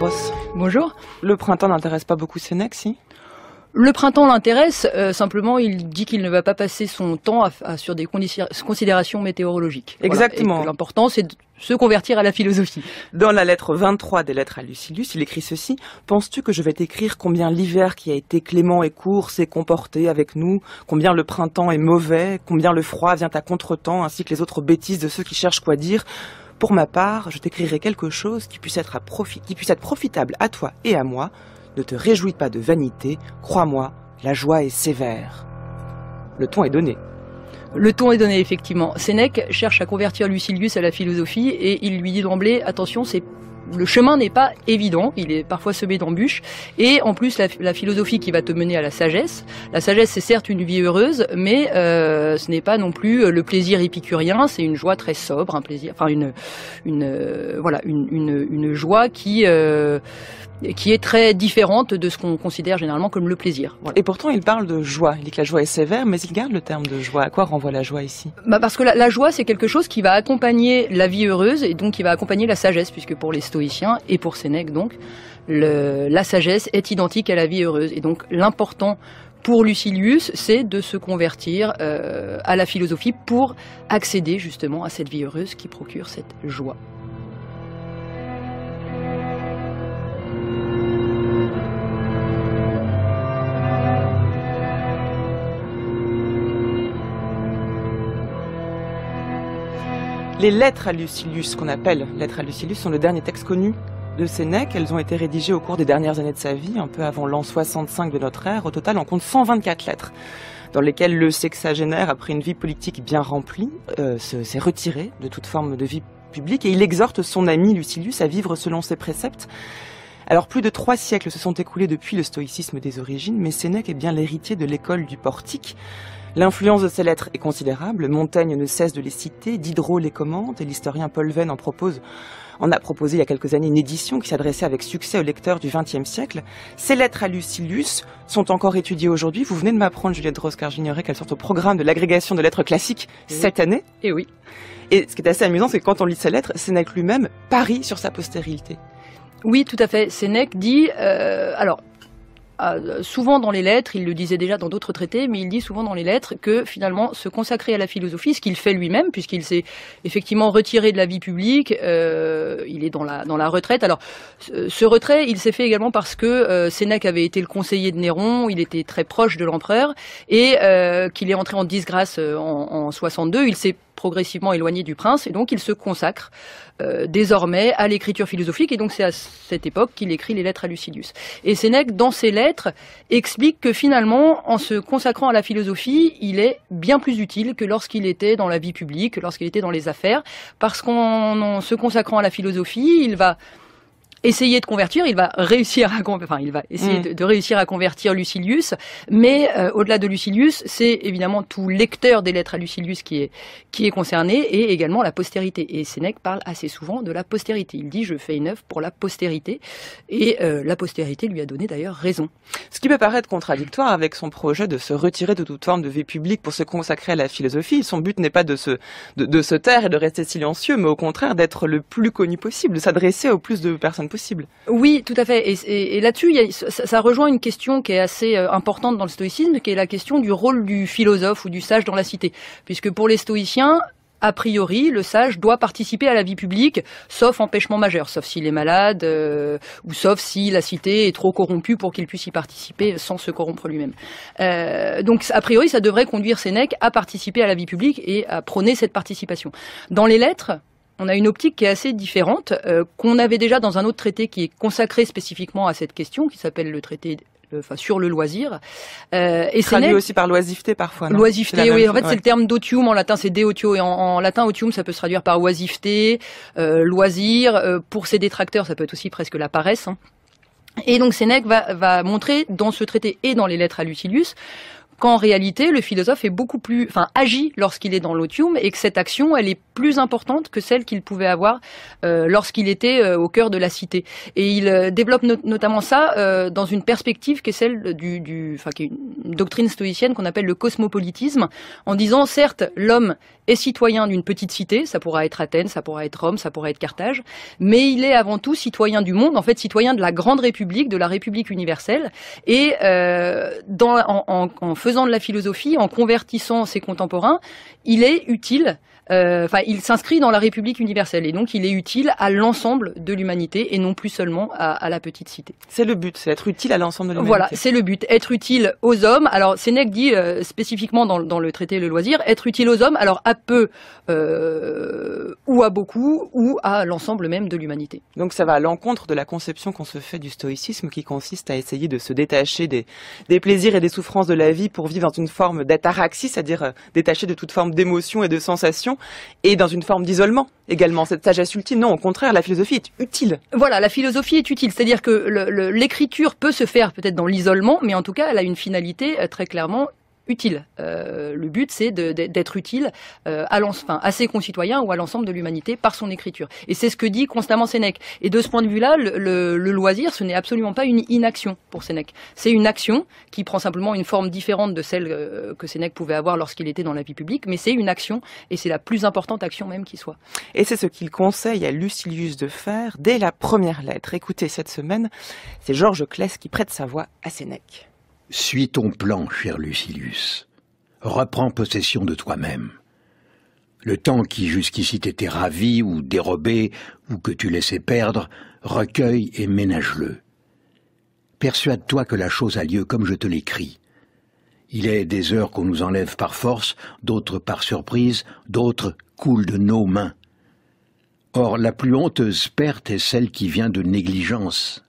Ross. Bonjour. Le printemps n'intéresse pas beaucoup Sénèque, si? Le printemps l'intéresse, simplement il dit qu'il ne va pas passer son temps sur des considérations météorologiques. Exactement. Voilà. L'important c'est de se convertir à la philosophie. Dans la lettre 23 des lettres à Lucilius, il écrit ceci: « Penses-tu que je vais t'écrire combien l'hiver qui a été clément et court s'est comporté avec nous, combien le printemps est mauvais, combien le froid vient à contre-temps, ainsi que les autres bêtises de ceux qui cherchent quoi dire ? Pour ma part, je t'écrirai quelque chose qui puisse être profitable à toi et à moi. Ne te réjouis pas de vanité, crois-moi, la joie est sévère. » Le ton est donné. Le ton est donné, effectivement. Sénèque cherche à convertir Lucilius à la philosophie et il lui dit d'emblée, attention, le chemin n'est pas évident, il est parfois semé d'embûches, et en plus la philosophie qui va te mener à la sagesse. La sagesse, c'est certes une vie heureuse, mais ce n'est pas non plus le plaisir épicurien, c'est une joie très sobre, un plaisir, enfin une joie qui est très différente de ce qu'on considère généralement comme le plaisir. Voilà. Et pourtant, il parle de joie. Il dit que la joie est sévère, mais il garde le terme de joie. À quoi renvoie la joie ici? Parce que la joie, c'est quelque chose qui va accompagner la vie heureuse et donc qui va accompagner la sagesse, puisque pour les stoïciens et pour Sénèque, donc, la sagesse est identique à la vie heureuse. Et donc, l'important pour Lucilius, c'est de se convertir à la philosophie pour accéder justement à cette vie heureuse qui procure cette joie. Les lettres à Lucilius, qu'on appelle lettres à Lucilius, sont le dernier texte connu de Sénèque. Elles ont été rédigées au cours des dernières années de sa vie, un peu avant l'an 65 de notre ère. Au total, on compte 124 lettres, dans lesquelles le sexagénaire, après une vie politique bien remplie, s'est retiré de toute forme de vie publique, et il exhorte son ami Lucilius à vivre selon ses préceptes. Alors plus de 3 siècles se sont écoulés depuis le stoïcisme des origines, mais Sénèque est bien l'héritier de l'école du Portique. L'influence de ces lettres est considérable, Montaigne ne cesse de les citer, Diderot les commente, et l'historien Paul Venn en a proposé il y a quelques années une édition qui s'adressait avec succès aux lecteurs du XXe siècle. Ces lettres à Lucilius sont encore étudiées aujourd'hui. Vous venez de m'apprendre, Juliette Droz, car j'ignorais qu'elles sortent au programme de l'agrégation de lettres classiques cette année. Et oui. Et ce qui est assez amusant, c'est que quand on lit ces lettres, Sénèque lui-même parie sur sa postérité. Oui, tout à fait. Sénèque dit... souvent dans les lettres, il le disait déjà dans d'autres traités, mais il dit souvent dans les lettres que finalement se consacrer à la philosophie, ce qu'il fait lui-même, puisqu'il s'est effectivement retiré de la vie publique, il est dans la retraite. Alors ce retrait, il s'est fait également parce que Sénèque avait été le conseiller de Néron, il était très proche de l'empereur, et qu'il est entré en disgrâce en 62, il s'est progressivement éloigné du prince, et donc il se consacre désormais à l'écriture philosophique, et donc c'est à cette époque qu'il écrit les lettres à Lucilius. Et Sénèque, dans ses lettres, explique que finalement, en se consacrant à la philosophie, il est bien plus utile que lorsqu'il était dans la vie publique, que lorsqu'il était dans les affaires, parce qu'en se consacrant à la philosophie, il va essayer de convertir, il va essayer de réussir à convertir Lucilius, mais au-delà de Lucilius, c'est évidemment tout lecteur des lettres à Lucilius qui est concerné, et également la postérité. Et Sénèque parle assez souvent de la postérité. Il dit « je fais une œuvre pour la postérité », et la postérité lui a donné d'ailleurs raison. Ce qui peut paraître contradictoire avec son projet de se retirer de toute forme de vie publique pour se consacrer à la philosophie. Son but n'est pas de se taire et de rester silencieux, mais au contraire d'être le plus connu possible, de s'adresser au plus de personnes possible. Oui, tout à fait. Et là-dessus, ça rejoint une question qui est assez importante dans le stoïcisme, qui est la question du rôle du philosophe ou du sage dans la cité. Puisque pour les stoïciens, a priori, le sage doit participer à la vie publique, sauf empêchement majeur, sauf s'il est malade, ou sauf si la cité est trop corrompue pour qu'il puisse y participer sans se corrompre lui-même. Donc, a priori, ça devrait conduire Sénèque à participer à la vie publique et à prôner cette participation. Dans les lettres, on a une optique qui est assez différente, qu'on avait déjà dans un autre traité qui est consacré spécifiquement à cette question, qui s'appelle le traité sur le loisir. Et traduit aussi par l'oisiveté parfois. Non, l'oisiveté, oui. En fait, c'est le terme d'otium. En latin, c'est deotio. Et en latin, otium, ça peut se traduire par oisiveté, loisir. Pour ses détracteurs, ça peut être aussi presque la paresse. Hein. Et donc, Sénèque va montrer dans ce traité et dans les lettres à Lucilius qu'en réalité, le philosophe est agit lorsqu'il est dans l'otium, et que cette action, elle est plus importante que celle qu'il pouvait avoir lorsqu'il était au cœur de la cité. Et il développe notamment ça dans une perspective qui est celle qui est une doctrine stoïcienne qu'on appelle le cosmopolitisme, en disant, certes, l'homme est citoyen d'une petite cité, ça pourra être Athènes, ça pourra être Rome, ça pourra être Carthage, mais il est avant tout citoyen du monde, en fait citoyen de la grande République, de la République universelle, et en faisant de la philosophie, en convertissant ses contemporains, il est utile, il s'inscrit dans la République universelle, et donc il est utile à l'ensemble de l'humanité, et non plus seulement à la petite cité. C'est le but, c'est être utile à l'ensemble de l'humanité. Voilà, c'est le but, être utile aux hommes. Alors Sénèque dit spécifiquement dans le traité Le Loisir, être utile aux hommes, alors à peu ou à beaucoup, ou à l'ensemble même de l'humanité. Donc ça va à l'encontre de la conception qu'on se fait du stoïcisme, qui consiste à essayer de se détacher des plaisirs et des souffrances de la vie pour vivre dans une forme d'ataraxie, c'est-à-dire détaché de toute forme d'émotion et de sensation, et dans une forme d'isolement également, cette sagesse ultime. Non, au contraire, la philosophie est utile. Voilà, la philosophie est utile, c'est-à-dire que l'écriture peut se faire peut-être dans l'isolement, mais en tout cas, elle a une finalité très clairement utile. Le but, c'est d'être utile à ses concitoyens ou à l'ensemble de l'humanité par son écriture. Et c'est ce que dit constamment Sénèque. Et de ce point de vue-là, le loisir, ce n'est absolument pas une inaction pour Sénèque. C'est une action qui prend simplement une forme différente de celle que Sénèque pouvait avoir lorsqu'il était dans la vie publique, mais c'est une action, et c'est la plus importante action même qui soit. Et c'est ce qu'il conseille à Lucilius de faire dès la première lettre. Écoutez, cette semaine, c'est Georges Claes qui prête sa voix à Sénèque. Suis ton plan, cher Lucilius. Reprends possession de toi-même. Le temps qui jusqu'ici t'était ravi ou dérobé ou que tu laissais perdre, recueille et ménage-le. Persuade-toi que la chose a lieu comme je te l'écris. Il est des heures qu'on nous enlève par force, d'autres par surprise, d'autres coulent de nos mains. Or, la plus honteuse perte est celle qui vient de négligence.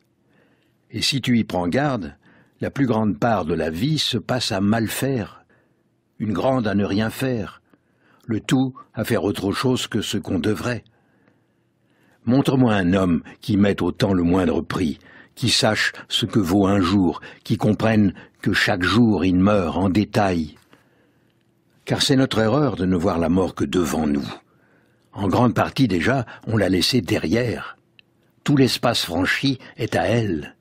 Et si tu y prends garde, la plus grande part de la vie se passe à mal faire, une grande à ne rien faire, le tout à faire autre chose que ce qu'on devrait. Montre-moi un homme qui mette autant le moindre prix, qui sache ce que vaut un jour, qui comprenne que chaque jour il meurt en détail. Car c'est notre erreur de ne voir la mort que devant nous. En grande partie déjà, on l'a laissée derrière. Tout l'espace franchi est à elle.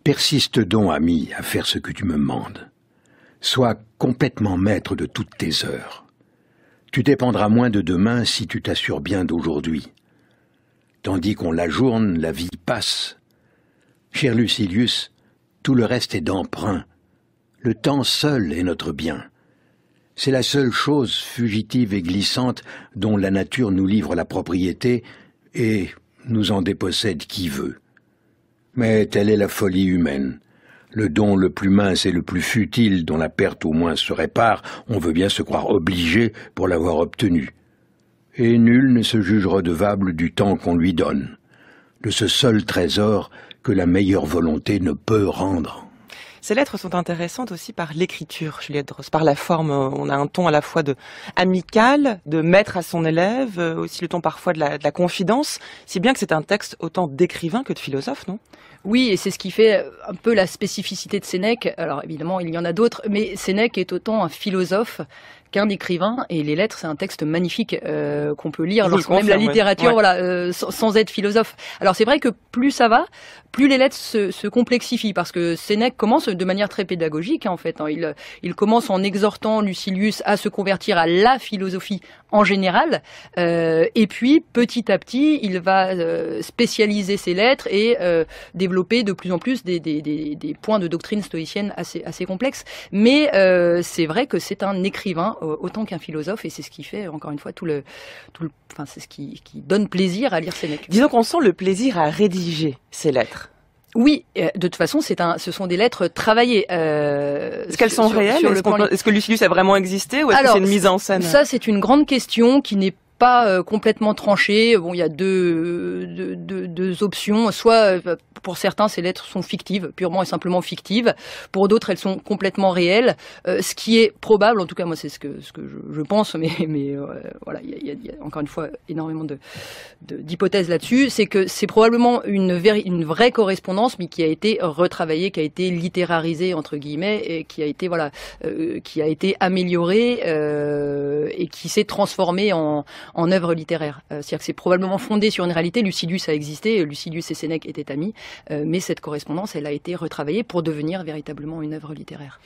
Persiste donc, ami, à faire ce que tu me mandes. Sois complètement maître de toutes tes heures. Tu dépendras moins de demain si tu t'assures bien d'aujourd'hui. Tandis qu'on l'ajourne, la vie passe. Cher Lucilius, tout le reste est d'emprunt. Le temps seul est notre bien. C'est la seule chose fugitive et glissante dont la nature nous livre la propriété et nous en dépossède qui veut. Mais telle est la folie humaine. Le don le plus mince et le plus futile, dont la perte au moins se répare, on veut bien se croire obligé pour l'avoir obtenu. Et nul ne se juge redevable du temps qu'on lui donne, de ce seul trésor que la meilleure volonté ne peut rendre. Ces lettres sont intéressantes aussi par l'écriture, Juliette Droz, par la forme. On a un ton à la fois amical, de maître à son élève, aussi le ton parfois de la confidence, si bien que c'est un texte autant d'écrivain que de philosophe, non ? Oui, et c'est ce qui fait un peu la spécificité de Sénèque. Alors évidemment, il y en a d'autres, mais Sénèque est autant un philosophe qu'un écrivain, et les lettres, c'est un texte magnifique qu'on peut lire lorsqu'on aime la littérature, ouais. sans être philosophe. Alors c'est vrai que plus ça va, plus les lettres se complexifient, parce que Sénèque commence de manière très pédagogique, en fait. Il commence en exhortant Lucilius à se convertir à la philosophie en général, et puis petit à petit, il va spécialiser ses lettres et développer de plus en plus des points de doctrine stoïcienne assez complexes. Mais c'est vrai que c'est un écrivain autant qu'un philosophe, et c'est ce qui fait, encore une fois, c'est ce qui donne plaisir à lire Sénèque. Disons qu'on sent le plaisir à rédiger ces lettres. Oui, de toute façon, ce sont des lettres travaillées. Est-ce qu'elles sont réelles ? Est-ce que Lucilius a vraiment existé, ou est-ce que c'est une mise en scène ? Ça, c'est une grande question qui n'est pas complètement tranchée. Bon, il y a deux options. Soit pour certains, ces lettres sont fictives, purement et simplement fictives. Pour d'autres, elles sont complètement réelles. Ce qui est probable, en tout cas, moi, c'est ce que je pense, mais voilà, il y a encore une fois énormément d'hypothèses là-dessus. C'est que c'est probablement une vraie correspondance, mais qui a été retravaillée, qui a été littérarisée entre guillemets, et qui a été améliorée et qui s'est transformée en œuvre littéraire. C'est-à-dire que c'est probablement fondé sur une réalité. Lucilius a existé, Lucilius et Sénèque étaient amis, mais cette correspondance, elle a été retravaillée pour devenir véritablement une œuvre littéraire.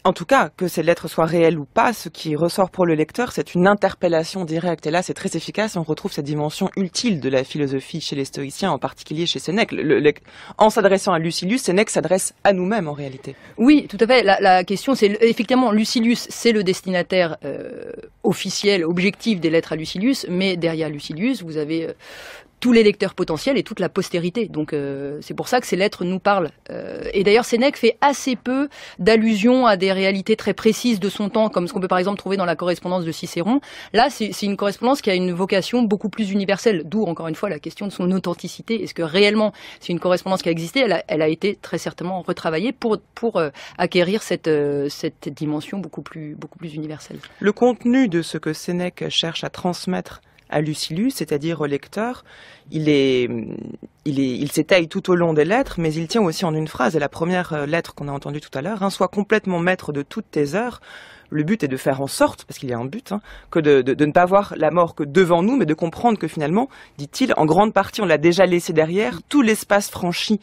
En tout cas, que ces lettres soient réelles ou pas, ce qui ressort pour le lecteur, c'est une interpellation directe. Et là, c'est très efficace. On retrouve cette dimension utile de la philosophie chez les stoïciens, en particulier chez Sénèque. En s'adressant à Lucilius, Sénèque s'adresse à nous-mêmes, en réalité. Oui, tout à fait. La question, c'est effectivement, Lucilius, c'est le destinataire officiel, objectif des lettres à Lucilius, mais derrière Lucilius, vous avez tous les lecteurs potentiels et toute la postérité. Donc c'est pour ça que ces lettres nous parlent. Et d'ailleurs, Sénèque fait assez peu d'allusions à des réalités très précises de son temps, comme ce qu'on peut par exemple trouver dans la correspondance de Cicéron. Là, c'est une correspondance qui a une vocation beaucoup plus universelle, d'où encore une fois la question de son authenticité. Est-ce que réellement c'est une correspondance qui a existé? Elle a été très certainement retravaillée pour acquérir cette dimension beaucoup plus universelle. Le contenu de ce que Sénèque cherche à transmettre à Lucilius, c'est-à-dire au lecteur, il s'étaye tout au long des lettres, mais il tient aussi en une phrase, et la première lettre qu'on a entendue tout à l'heure, sois complètement maître de toutes tes heures. Le but est de faire en sorte, parce qu'il y a un but, que de ne pas voir la mort que devant nous, mais de comprendre que finalement, dit-il, en grande partie on l'a déjà laissé derrière, tout l'espace franchi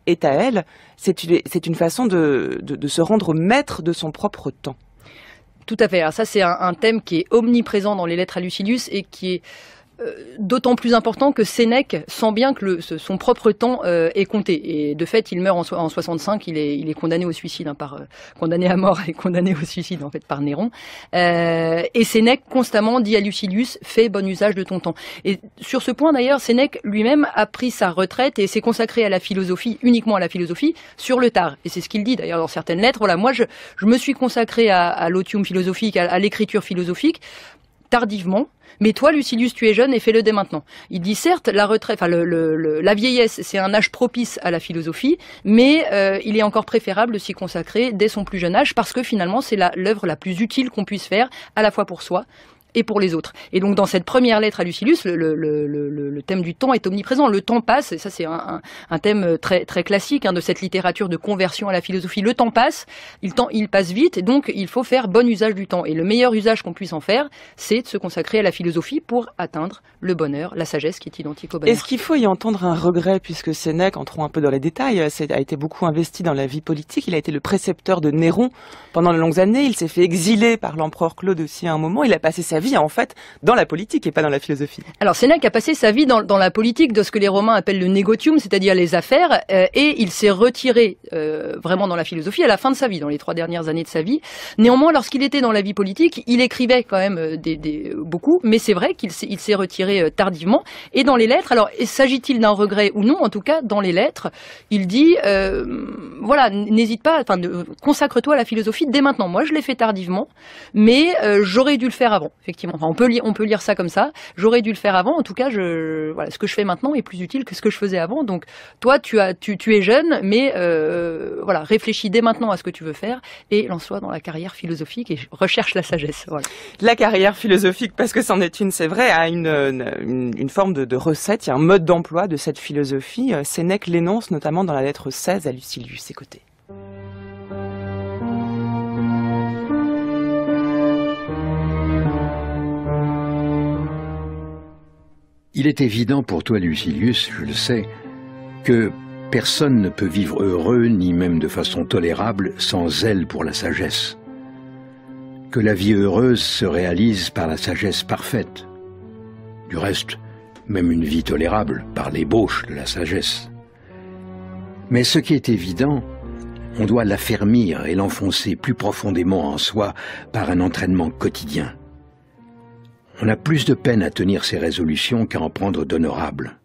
est à elle. C'est une façon de se rendre maître de son propre temps. Tout à fait. Alors ça, c'est un thème qui est omniprésent dans les lettres à Lucilius et qui est d'autant plus important que Sénèque sent bien que son propre temps est compté. Et de fait, il meurt en 65, il est condamné au suicide, condamné à mort et condamné au suicide en fait par Néron. Et Sénèque constamment dit à Lucilius, fais bon usage de ton temps. Et sur ce point d'ailleurs, Sénèque lui-même a pris sa retraite et s'est consacré à la philosophie, uniquement à la philosophie, sur le tard. Et c'est ce qu'il dit d'ailleurs dans certaines lettres. Voilà, moi je me suis consacré à l'otium philosophique, à l'écriture philosophique, tardivement. Mais toi, Lucilius, tu es jeune et fais-le dès maintenant. Il dit certes, la retraite, la vieillesse, c'est un âge propice à la philosophie, mais il est encore préférable de s'y consacrer dès son plus jeune âge parce que finalement, c'est l'œuvre la plus utile qu'on puisse faire, à la fois pour soi et pour les autres. Et donc dans cette première lettre à Lucilius, le thème du temps est omniprésent. Le temps passe, et ça c'est un thème très très classique de cette littérature de conversion à la philosophie. Le temps passe, il passe vite, et donc il faut faire bon usage du temps. Et le meilleur usage qu'on puisse en faire, c'est de se consacrer à la philosophie pour atteindre le bonheur, la sagesse qui est identique au bonheur. Est-ce qu'il faut y entendre un regret, puisque Sénèque, entrons un peu dans les détails, a été beaucoup investi dans la vie politique. Il a été le précepteur de Néron pendant de longues années. Il s'est fait exiler par l'empereur Claude aussi à un moment. Il a passé sa vie en fait dans la politique et pas dans la philosophie. Alors Sénèque a passé sa vie dans la politique de ce que les Romains appellent le negotium, c'est-à-dire les affaires, et il s'est retiré vraiment dans la philosophie à la fin de sa vie, dans les 3 dernières années de sa vie. Néanmoins, lorsqu'il était dans la vie politique, il écrivait quand même beaucoup, mais c'est vrai qu'il s'est retiré tardivement. Et dans les lettres, alors s'agit-il d'un regret ou non? En tout cas, dans les lettres, il dit voilà, n'hésite pas, consacre-toi à la philosophie dès maintenant. Moi, je l'ai fait tardivement, mais j'aurais dû le faire avant, effectivement. On peut lire ça comme ça. J'aurais dû le faire avant. En tout cas, ce que je fais maintenant est plus utile que ce que je faisais avant. Donc, toi, tu es jeune, mais réfléchis dès maintenant à ce que tu veux faire et lance-toi dans la carrière philosophique et recherche la sagesse. Voilà. La carrière philosophique, parce que c'en est une, c'est vrai, a une forme de recette. Il y a un mode d'emploi de cette philosophie. Sénèque l'énonce notamment dans la lettre 16 à Lucilius. Écoutez. Il est évident pour toi, Lucilius, je le sais, que personne ne peut vivre heureux, ni même de façon tolérable, sans zèle pour la sagesse. Que la vie heureuse se réalise par la sagesse parfaite. Du reste, même une vie tolérable par l'ébauche de la sagesse. Mais ce qui est évident, on doit l'affermir et l'enfoncer plus profondément en soi par un entraînement quotidien. On a plus de peine à tenir ses résolutions qu'à en prendre d'honorables.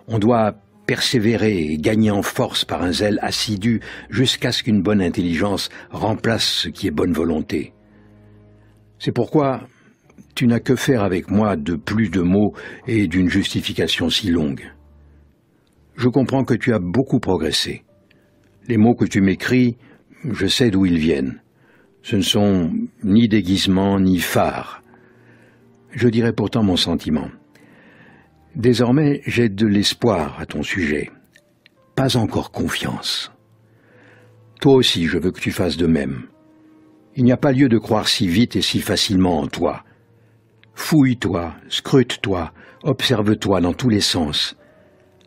On doit persévérer et gagner en force par un zèle assidu jusqu'à ce qu'une bonne intelligence remplace ce qui est bonne volonté. C'est pourquoi tu n'as que faire avec moi de plus de mots et d'une justification si longue. Je comprends que tu as beaucoup progressé. Les mots que tu m'écris, je sais d'où ils viennent. Ce ne sont ni déguisements, ni fards. Je dirais pourtant mon sentiment. Désormais, j'ai de l'espoir à ton sujet. Pas encore confiance. Toi aussi, je veux que tu fasses de même. Il n'y a pas lieu de croire si vite et si facilement en toi. Fouille-toi, scrute-toi, observe-toi dans tous les sens.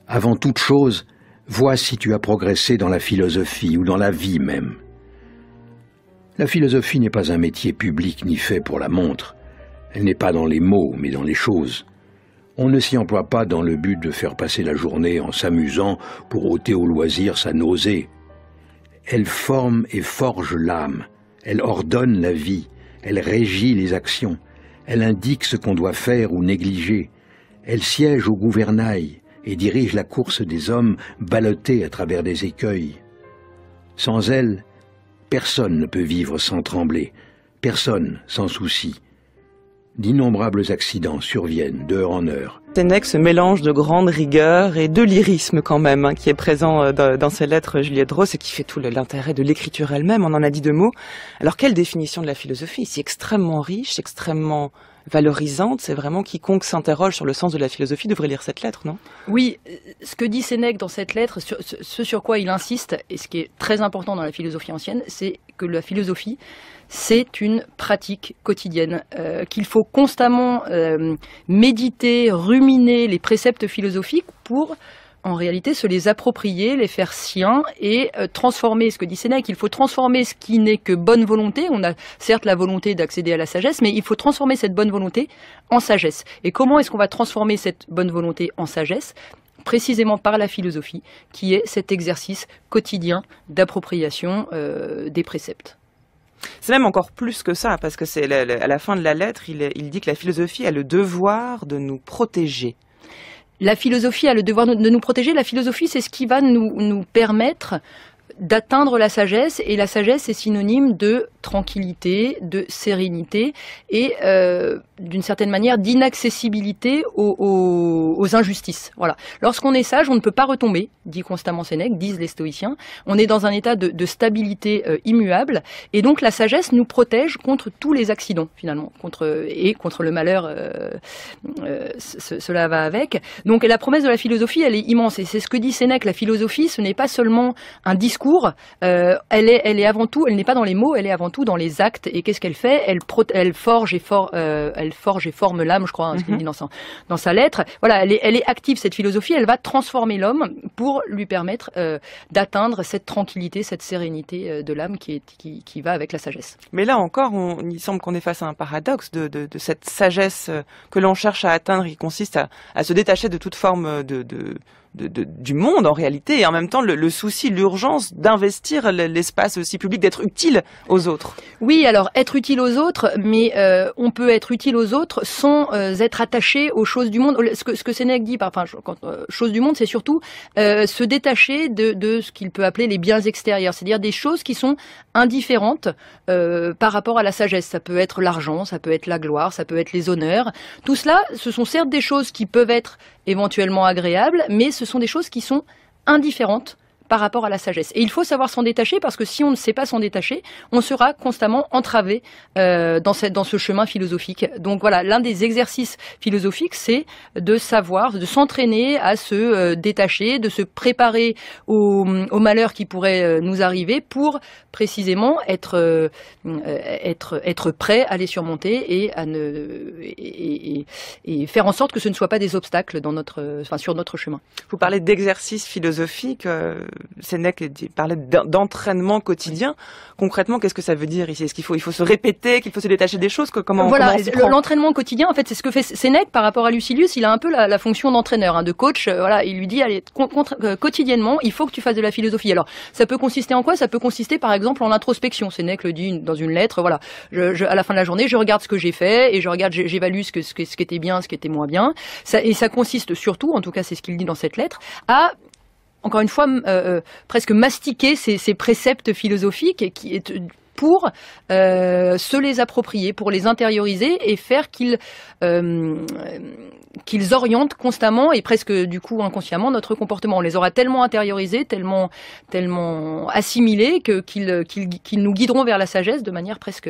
Avant toute chose, vois si tu as progressé dans la philosophie ou dans la vie même. La philosophie n'est pas un métier public ni fait pour la montre. Elle n'est pas dans les mots, mais dans les choses. On ne s'y emploie pas dans le but de faire passer la journée en s'amusant pour ôter au loisir sa nausée. Elle forme et forge l'âme. Elle ordonne la vie. Elle régit les actions. Elle indique ce qu'on doit faire ou négliger. Elle siège au gouvernail et dirige la course des hommes ballottés à travers des écueils. Sans elle, personne ne peut vivre sans trembler, personne sans souci. D'innombrables accidents surviennent d'heure en heure. Sénèque se mélange de grande rigueur et de lyrisme quand même, hein, qui est présent dans ses lettres, Juliette Droz, et qui fait tout l'intérêt de l'écriture elle-même. On en a dit 2 mots. Alors quelle définition de la philosophie? C'est extrêmement riche, extrêmement valorisante. C'est vraiment quiconque s'interroge sur le sens de la philosophie devrait lire cette lettre, non? Oui, ce que dit Sénèque dans cette lettre, ce sur quoi il insiste, et ce qui est très important dans la philosophie ancienne, c'est que la philosophie, c'est une pratique quotidienne, qu'il faut constamment méditer, ruminer les préceptes philosophiques pour, en réalité, se les approprier, les faire siens et transformer, ce que dit Sénèque, il faut transformer ce qui n'est que bonne volonté. On a certes la volonté d'accéder à la sagesse, mais il faut transformer cette bonne volonté en sagesse. Et comment est-ce qu'on va transformer cette bonne volonté en sagesse ? Précisément par la philosophie, qui est cet exercice quotidien d'appropriation des préceptes. C'est même encore plus que ça, parce que c'est à la fin de la lettre, il dit que la philosophie a le devoir de nous protéger. La philosophie a le devoir de nous protéger. La philosophie, c'est ce qui va nous permettre d'atteindre la sagesse, et la sagesse est synonyme de tranquillité, de sérénité et d'une certaine manière d'inaccessibilité aux injustices. Voilà. Lorsqu'on est sage, on ne peut pas retomber, dit constamment Sénèque, disent les stoïciens. On est dans un état de stabilité immuable, et donc la sagesse nous protège contre tous les accidents finalement, contre le malheur. Cela va avec. Donc la promesse de la philosophie, elle est immense, et c'est ce que dit Sénèque. La philosophie, ce n'est pas seulement un discours. Elle est avant tout, elle n'est pas dans les mots, elle est avant tout dans les actes. Et qu'est-ce qu'elle fait ? Elle forge et forme l'âme, je crois, hein, ce qu'il dit dans sa lettre. Voilà, elle est active, cette philosophie. Elle va transformer l'homme pour lui permettre d'atteindre cette tranquillité, cette sérénité de l'âme qui va avec la sagesse. Mais là encore, il semble qu'on est face à un paradoxe de cette sagesse que l'on cherche à atteindre, qui consiste à se détacher de toute forme du monde en réalité, et en même temps le souci, l'urgence d'investir l'espace aussi public, d'être utile aux autres. Oui, alors être utile aux autres, mais on peut être utile aux autres sans être attaché aux choses du monde. Ce que Sénèque dit, choses du monde, c'est surtout se détacher de ce qu'il peut appeler les biens extérieurs, c'est-à-dire des choses qui sont indifférentes par rapport à la sagesse. Ça peut être l'argent, ça peut être la gloire, ça peut être les honneurs. Tout cela, ce sont certes des choses qui peuvent être éventuellement agréables, mais ce sont des choses qui sont indifférentes par rapport à la sagesse. Et il faut savoir s'en détacher, parce que si on ne sait pas s'en détacher, on sera constamment entravé dans ce chemin philosophique. Donc voilà, l'un des exercices philosophiques, c'est de savoir, de s'entraîner à se détacher, de se préparer aux malheurs qui pourraient nous arriver pour précisément être prêt à les surmonter et faire en sorte que ce ne soit pas des obstacles sur notre chemin. Vous parlez d'exercice philosophique. Sénèque parlait d'entraînement quotidien. Concrètement, qu'est-ce que ça veut dire ici ? Est-ce qu'il faut se répéter, qu'il faut se détacher des choses ? Comment l'entraînement quotidien, en fait, c'est ce que fait Sénèque par rapport à Lucilius. Il a un peu la fonction d'entraîneur, de coach. Voilà, il lui dit, allez, quotidiennement, il faut que tu fasses de la philosophie. Alors, ça peut consister en quoi ? Ça peut consister, par exemple, en l'introspection. Sénèque le dit dans une lettre. Voilà, à la fin de la journée, je regarde ce que j'ai fait et j'évalue ce qui était bien, ce qui était moins bien. Ça consiste surtout, en tout cas, c'est ce qu'il dit dans cette lettre, à encore une fois, presque mastiquer ces préceptes philosophiques pour se les approprier, pour les intérioriser et faire qu'ils qu'ils orientent constamment et presque du coup inconsciemment notre comportement. On les aura tellement intériorisés, tellement assimilés qu'ils nous guideront vers la sagesse de manière presque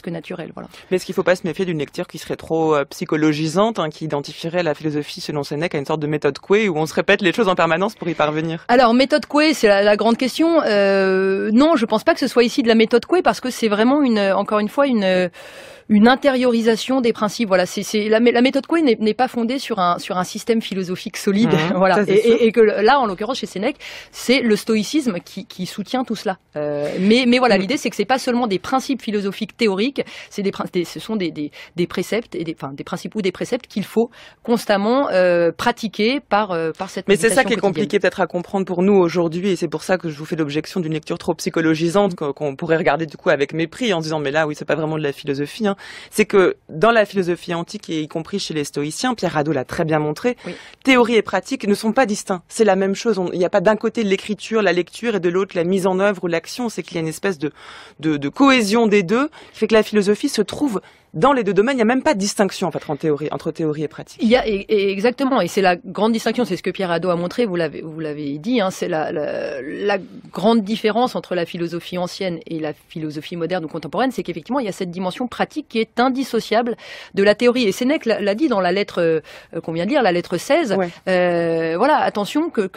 naturelle. Voilà. Mais est-ce qu'il ne faut pas se méfier d'une lecture qui serait trop psychologisante, qui identifierait la philosophie selon Sénèque à une sorte de méthode Coué où on se répète les choses en permanence pour y parvenir? Alors méthode Coué, c'est la grande question. Non, je pense pas que ce soit ici de la méthode Coué parce que c'est vraiment encore une fois une intériorisation des principes. Voilà, la méthode Coué n'est pas fondée sur un système philosophique solide. Voilà, et que là, en l'occurrence chez Sénèque, c'est le stoïcisme qui soutient tout cela. Mais voilà, l'idée c'est que c'est pas seulement des principes philosophiques théoriques, ce sont des préceptes et des principes ou des préceptes qu'il faut constamment pratiquer par cette. Mais c'est ça qui est quotidienne. compliqué peut-être à comprendre pour nous aujourd'hui, et c'est pour ça que je vous fais l'objection d'une lecture trop psychologisante qu'on pourrait regarder du coup avec mépris en se disant mais là oui c'est pas vraiment de la philosophie. C'est que dans la philosophie antique, et y compris chez les stoïciens, Pierre Hadot l'a très bien montré, théorie et pratique ne sont pas distincts. C'est la même chose. Il n'y a pas d'un côté l'écriture, la lecture, et de l'autre la mise en œuvre ou l'action. C'est qu'il y a une espèce de cohésion des deux, qui fait que la philosophie se trouve dans les deux domaines. Il n'y a même pas de distinction en fait, entre théorie et pratique. Il y a exactement, et c'est la grande distinction, c'est ce que Pierre Hadot a montré, vous l'avez dit, c'est la grande différence entre la philosophie ancienne et la philosophie moderne ou contemporaine, c'est qu'effectivement il y a cette dimension pratique qui est indissociable de la théorie. Et Sénèque l'a dit dans la lettre qu'on vient de lire, la lettre 16. Ouais. Voilà, attention que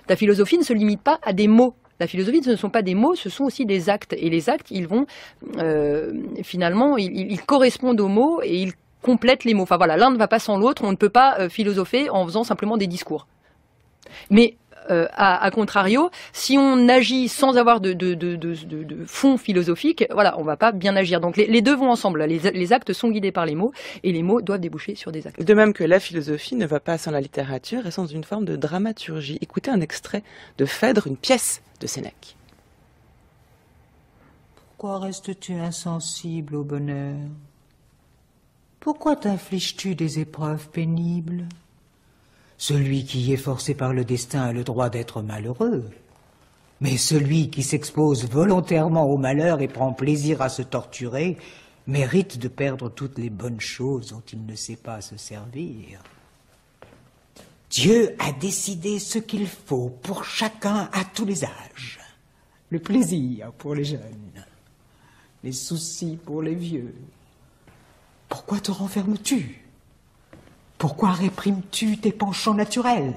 ta philosophie ne se limite pas à des mots. La philosophie, ce ne sont pas des mots, ce sont aussi des actes. Et les actes, ils vont finalement, ils correspondent aux mots et ils complètent les mots. Enfin voilà, l'un ne va pas sans l'autre. On ne peut pas philosopher en faisant simplement des discours. Mais à contrario, si on agit sans avoir de fond philosophique, voilà, on va pas bien agir. Donc les deux vont ensemble. Les actes sont guidés par les mots et les mots doivent déboucher sur des actes. De même que la philosophie ne va pas sans la littérature et sans une forme de dramaturgie. Écoutez un extrait de Phèdre, une pièce de Sénèque. Pourquoi restes-tu insensible au bonheur? Pourquoi t'infliges-tu des épreuves pénibles? Celui qui est forcé par le destin a le droit d'être malheureux. Mais celui qui s'expose volontairement au malheur et prend plaisir à se torturer mérite de perdre toutes les bonnes choses dont il ne sait pas se servir. Dieu a décidé ce qu'il faut pour chacun à tous les âges. Le plaisir pour les jeunes, les soucis pour les vieux. Pourquoi te renfermes-tu? Pourquoi réprimes-tu tes penchants naturels?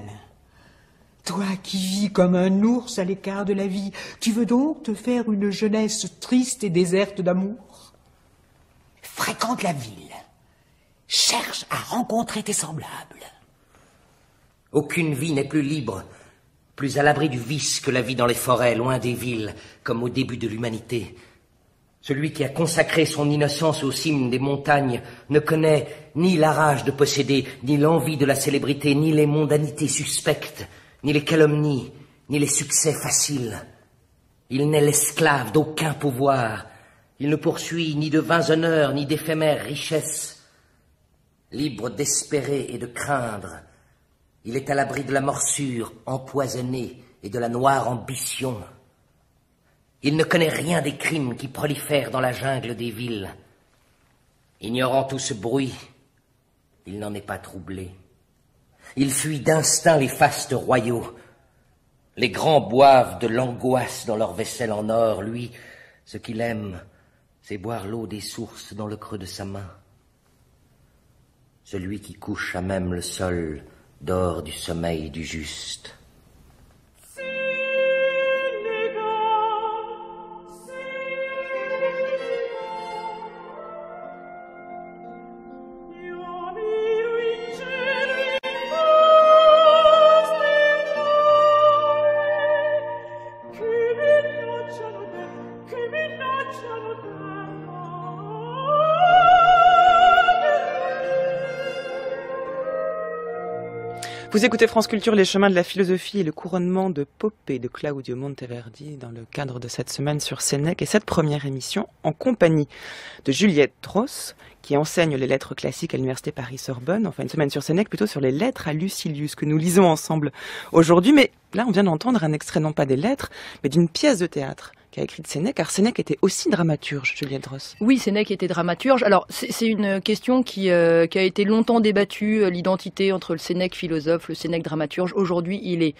Toi qui vis comme un ours à l'écart de la vie, tu veux donc te faire une jeunesse triste et déserte d'amour? Fréquente la ville, cherche à rencontrer tes semblables. Aucune vie n'est plus libre, plus à l'abri du vice que la vie dans les forêts, loin des villes, comme au début de l'humanité. Celui qui a consacré son innocence aux cimes des montagnes ne connaît ni la rage de posséder, ni l'envie de la célébrité, ni les mondanités suspectes, ni les calomnies, ni les succès faciles. Il n'est l'esclave d'aucun pouvoir. Il ne poursuit ni de vains honneurs, ni d'éphémères richesses. Libre d'espérer et de craindre, il est à l'abri de la morsure empoisonnée et de la noire ambition. Il ne connaît rien des crimes qui prolifèrent dans la jungle des villes. Ignorant tout ce bruit, il n'en est pas troublé. Il fuit d'instinct les fastes royaux. Les grands boivent de l'angoisse dans leur vaisselle en or. Lui, ce qu'il aime, c'est boire l'eau des sources dans le creux de sa main. Celui qui couche à même le sol dort du sommeil du juste. Vous écoutez France Culture, les chemins de la philosophie et le couronnement de Poppée de Claudio Monteverdi dans le cadre de cette semaine sur Sénèque et cette première émission en compagnie de Juliette Dross qui enseigne les lettres classiques à l'université Paris-Sorbonne. Enfin, une semaine sur Sénèque plutôt sur les lettres à Lucilius que nous lisons ensemble aujourd'hui. Mais là, on vient d'entendre un extrait non pas des lettres, mais d'une pièce de théâtre qu'a écrite Sénèque, car Sénèque était aussi dramaturge, Juliette Droz. Oui, Sénèque était dramaturge. Alors, c'est une question qui a été longtemps débattue, l'identité entre le Sénèque philosophe, le Sénèque dramaturge. Aujourd'hui, il est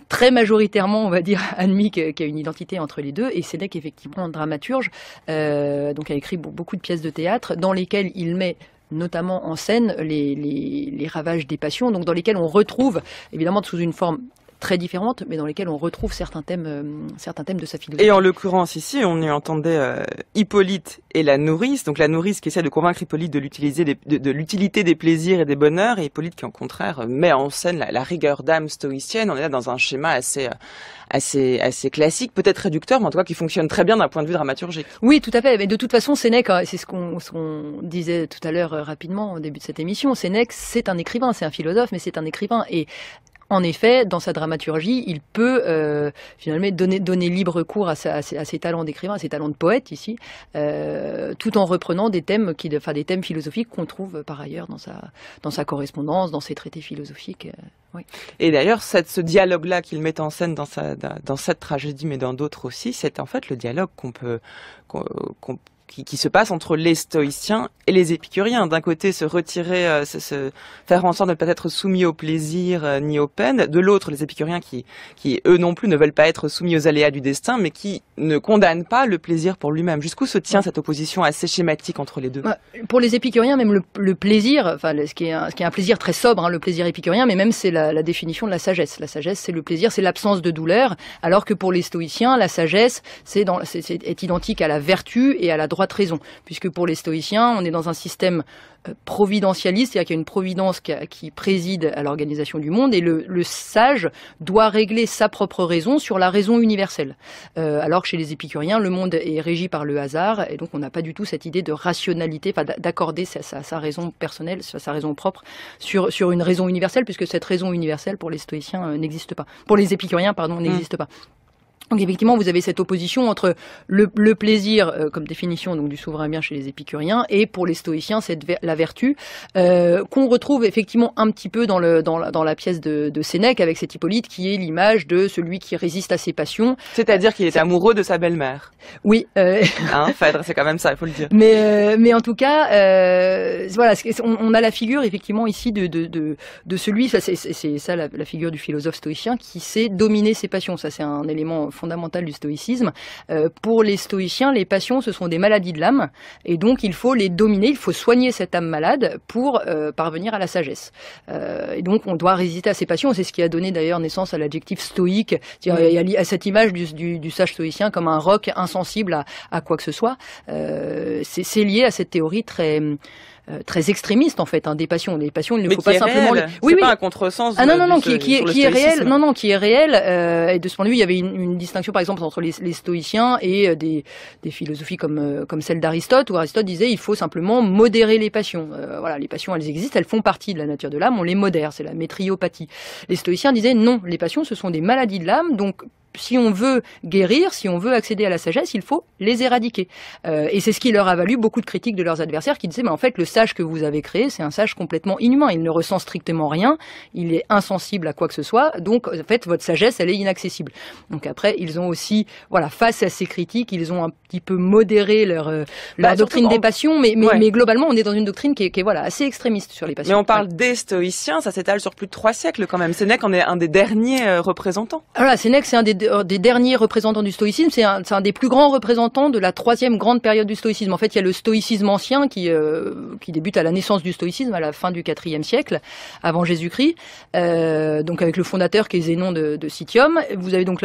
très majoritairement, on va dire, admis qu'il y a une identité entre les deux. Et Sénèque, effectivement, dramaturge, donc a écrit beaucoup de pièces de théâtre dans lesquelles il met notamment en scène les ravages des passions, donc dans lesquels on retrouve, évidemment sous une forme très différentes, mais dans lesquelles on retrouve certains thèmes de sa philosophie. Et en l'occurrence ici, on y entendait Hippolyte et la nourrice, donc la nourrice qui essaie de convaincre Hippolyte de l'utilité des plaisirs et des bonheurs, et Hippolyte qui, au contraire, met en scène la rigueur d'âme stoïcienne. On est là dans un schéma assez classique, peut-être réducteur, mais en tout cas qui fonctionne très bien d'un point de vue dramaturgique. Oui, tout à fait. Mais de toute façon, Sénèque, c'est ce qu'on disait tout à l'heure rapidement au début de cette émission, Sénèque, c'est un écrivain, c'est un philosophe, mais c'est un écrivain. Et en effet, dans sa dramaturgie, il peut finalement donner libre cours à ses talents d'écrivain, à ses talents de poète ici, tout en reprenant des thèmes philosophiques qu'on trouve par ailleurs dans sa correspondance, dans ses traités philosophiques. Oui. Et d'ailleurs, ce dialogue-là qu'il met en scène dans cette tragédie, mais dans d'autres aussi, c'est en fait le dialogue qui se passe entre les stoïciens et les épicuriens. D'un côté, se retirer, faire en sorte de ne pas être soumis au plaisir ni aux peines. De l'autre, les épicuriens qui, eux non plus, ne veulent pas être soumis aux aléas du destin, mais qui ne condamnent pas le plaisir pour lui-même. Jusqu'où se tient cette opposition assez schématique entre les deux? Pour les épicuriens, même le plaisir, enfin, ce qui est un plaisir très sobre, hein, le plaisir épicurien, mais même c'est la définition de la sagesse. La sagesse, c'est le plaisir, c'est l'absence de douleur, alors que pour les stoïciens, la sagesse, est identique à la vertu et à la droite raison, puisque pour les stoïciens, on est dans un système providentialiste, c'est-à-dire qu'il y a une providence qui préside à l'organisation du monde, et le sage doit régler sa propre raison sur la raison universelle. Alors que chez les épicuriens, le monde est régi par le hasard, et donc on n'a pas du tout cette idée de rationalité, d'accorder sa raison personnelle, sa raison propre sur une raison universelle, puisque cette raison universelle pour les stoïciens n'existe pas. Pour les épicuriens, n'existe pas. Donc effectivement, vous avez cette opposition entre le plaisir comme définition donc du souverain bien chez les épicuriens et pour les stoïciens la vertu qu'on retrouve effectivement un petit peu dans la pièce de Sénèque avec cet Hippolyte qui est l'image de celui qui résiste à ses passions. C'est-à-dire qu'il est amoureux de sa belle-mère. Oui. Phèdre, c'est quand même ça, il faut le dire. Mais en tout cas, voilà, on a la figure effectivement ici de celui, c'est ça la figure du philosophe stoïcien qui sait dominer ses passions. Ça c'est un élément fondamental du stoïcisme. Pour les stoïciens, les passions, ce sont des maladies de l'âme, et donc il faut les dominer, il faut soigner cette âme malade pour parvenir à la sagesse. Et donc on doit résister à ces passions, c'est ce qui a donné d'ailleurs naissance à l'adjectif stoïque, c'est-à-dire à cette image du sage stoïcien comme un roc insensible à quoi que ce soit. C'est lié à cette théorie très extrémiste en fait des passions. Les passions, il ne faut pas simplement. Oui, pas un contresens. Qui est réel. Non, qui est réel. Et de ce point de vue, il y avait une distinction par exemple entre les stoïciens et des philosophies comme celle d'Aristote, où Aristote disait il faut simplement modérer les passions. Voilà, les passions, elles existent, elles font partie de la nature de l'âme, on les modère, c'est la métriopathie. Les stoïciens disaient non, les passions, ce sont des maladies de l'âme, donc si on veut guérir, si on veut accéder à la sagesse, il faut les éradiquer. Et c'est ce qui leur a valu beaucoup de critiques de leurs adversaires qui disaient mais en fait le sage que vous avez créé, c'est un sage complètement inhumain, il ne ressent strictement rien, il est insensible à quoi que ce soit, donc en fait votre sagesse elle est inaccessible. Donc après ils ont aussi, voilà, face à ces critiques, ils ont un petit peu modéré leur doctrine des passions, mais globalement on est dans une doctrine qui est voilà, assez extrémiste sur les passions. Mais on parle des stoïciens, ça s'étale sur plus de 3 siècles quand même. Sénèque en est un des derniers représentants. Voilà, Sénèque c'est un des derniers représentants du stoïcisme, c'est un des plus grands représentants de la 3e grande période du stoïcisme. En fait, il y a le stoïcisme ancien qui débute à la naissance du stoïcisme, à la fin du 4e siècle, avant Jésus-Christ, donc avec le fondateur qui est Zénon de Citium. Vous avez donc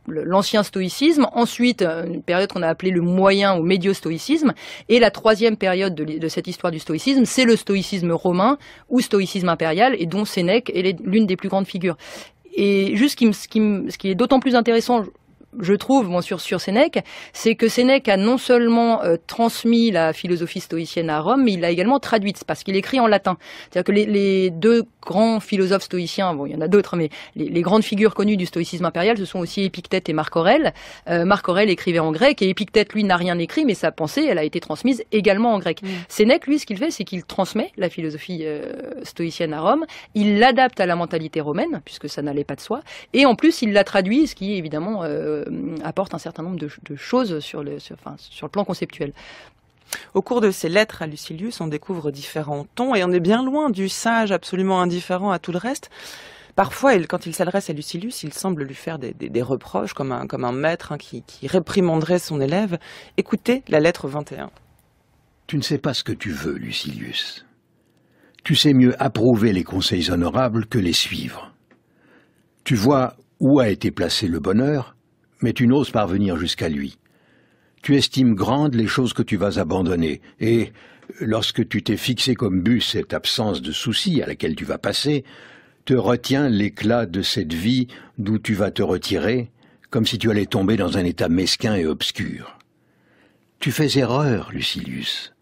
l'ancien stoïcisme, ensuite une période qu'on a appelée le moyen ou médio-stoïcisme, et la 3e période de cette histoire du stoïcisme, c'est le stoïcisme romain ou stoïcisme impérial, et dont Sénèque est l'une des plus grandes figures. Et juste ce qui est d'autant plus intéressant, je trouve, sur Sénèque, c'est que Sénèque a non seulement transmis la philosophie stoïcienne à Rome, mais il l'a également traduite, parce qu'il écrit en latin. C'est-à-dire que les deux grands philosophes stoïciens, bon, il y en a d'autres, mais les grandes figures connues du stoïcisme impérial, ce sont aussi Épictète et Marc Aurèle. Marc Aurèle écrivait en grec, et Épictète, lui, n'a rien écrit, mais sa pensée, elle a été transmise également en grec. Sénèque, lui, ce qu'il fait, c'est qu'il transmet la philosophie stoïcienne à Rome, il l'adapte à la mentalité romaine, puisque ça n'allait pas de soi, et en plus, il la traduit, ce qui, évidemment, apporte un certain nombre de choses sur le plan conceptuel. Au cours de ses lettres à Lucilius, on découvre différents tons et on est bien loin du sage absolument indifférent à tout le reste. Parfois, quand il s'adresse à Lucilius, il semble lui faire des reproches comme un maître qui réprimanderait son élève. Écoutez la lettre 21. Tu ne sais pas ce que tu veux, Lucilius. Tu sais mieux approuver les conseils honorables que les suivre. Tu vois où a été placé le bonheur, mais tu n'oses parvenir jusqu'à lui. Tu estimes grandes les choses que tu vas abandonner, et lorsque tu t'es fixé comme but cette absence de soucis à laquelle tu vas passer, te retiens l'éclat de cette vie d'où tu vas te retirer, comme si tu allais tomber dans un état mesquin et obscur. Tu fais erreur, Lucilius.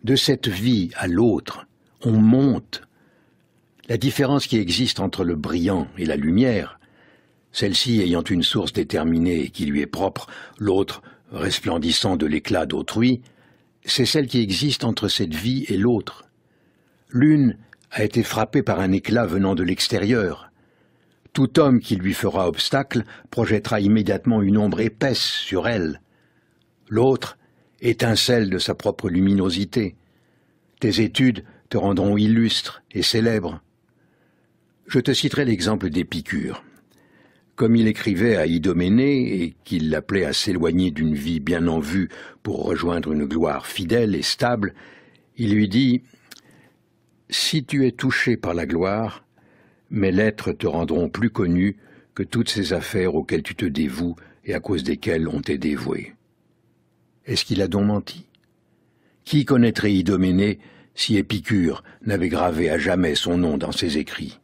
De cette vie à l'autre, on monte. La différence qui existe entre le brillant et la lumière, celle-ci ayant une source déterminée et qui lui est propre, l'autre resplendissant de l'éclat d'autrui, c'est celle qui existe entre cette vie et l'autre. L'une a été frappée par un éclat venant de l'extérieur. Tout homme qui lui fera obstacle projettera immédiatement une ombre épaisse sur elle. L'autre étincelle de sa propre luminosité. Tes études te rendront illustre et célèbre. Je te citerai l'exemple d'Épicure. Comme il écrivait à Idoménée et qu'il l'appelait à s'éloigner d'une vie bien en vue pour rejoindre une gloire fidèle et stable, il lui dit « Si tu es touché par la gloire, mes lettres te rendront plus connu que toutes ces affaires auxquelles tu te dévoues et à cause desquelles on t'est dévoué. » Est-ce qu'il a donc menti? Qui connaîtrait Idoménée si Épicure n'avait gravé à jamais son nom dans ses écrits?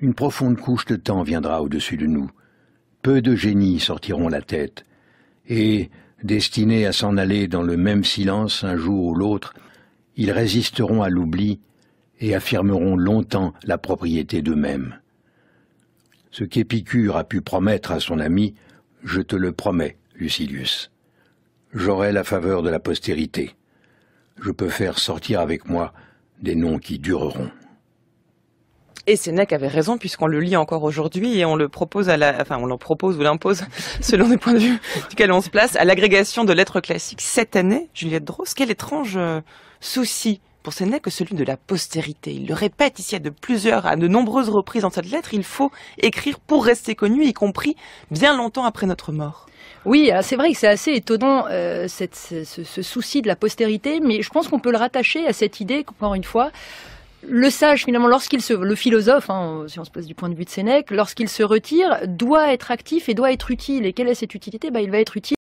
Une profonde couche de temps viendra au-dessus de nous. Peu de génies sortiront la tête, et, destinés à s'en aller dans le même silence un jour ou l'autre, ils résisteront à l'oubli et affirmeront longtemps la propriété d'eux-mêmes. Ce qu'Épicure a pu promettre à son ami, je te le promets, Lucilius. J'aurai la faveur de la postérité. Je peux faire sortir avec moi des noms qui dureront. Et Sénèque avait raison puisqu'on le lit encore aujourd'hui et on le propose on l'en propose ou l'impose selon les points de vue duquel on se place à l'agrégation de lettres classiques cette année. Juliette Droz, quel étrange souci pour Sénèque que celui de la postérité. Il le répète ici à de nombreuses reprises dans cette lettre. Il faut écrire pour rester connu, y compris bien longtemps après notre mort. Oui, c'est vrai que c'est assez étonnant ce souci de la postérité, mais je pense qu'on peut le rattacher à cette idée qu'encore une fois, le sage, finalement, le philosophe, si on se place du point de vue de Sénèque, lorsqu'il se retire, doit être actif et doit être utile. Et quelle est cette utilité? Il va être utile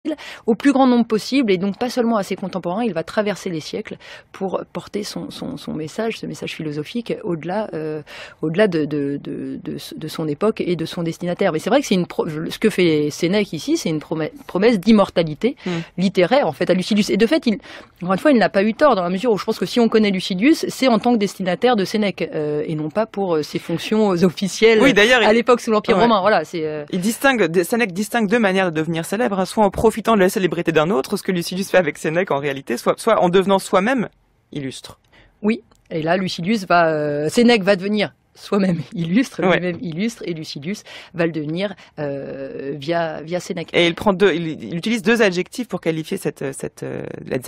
au plus grand nombre possible, et donc pas seulement à ses contemporains, il va traverser les siècles pour porter son message, ce message philosophique, au-delà de son époque et de son destinataire. Mais c'est vrai que ce que fait Sénèque ici, c'est une promesse d'immortalité littéraire, en fait, à Lucilius. Et de fait, encore une fois, il n'a pas eu tort, dans la mesure où je pense que si on connaît Lucilius, c'est en tant que destinataire de Sénèque, et non pas pour ses fonctions officielles à l'époque sous l'Empire romain. Voilà, Sénèque distingue deux manières de devenir célèbre, soit en profitant de la célébrité d'un autre, ce que Lucilius fait avec Sénèque en réalité, soit en devenant soi-même illustre. Oui, et là Sénèque va devenir soi-même illustre, lui-même illustre, et Lucilius va le devenir via Sénèque. Et il utilise deux adjectifs pour qualifier cette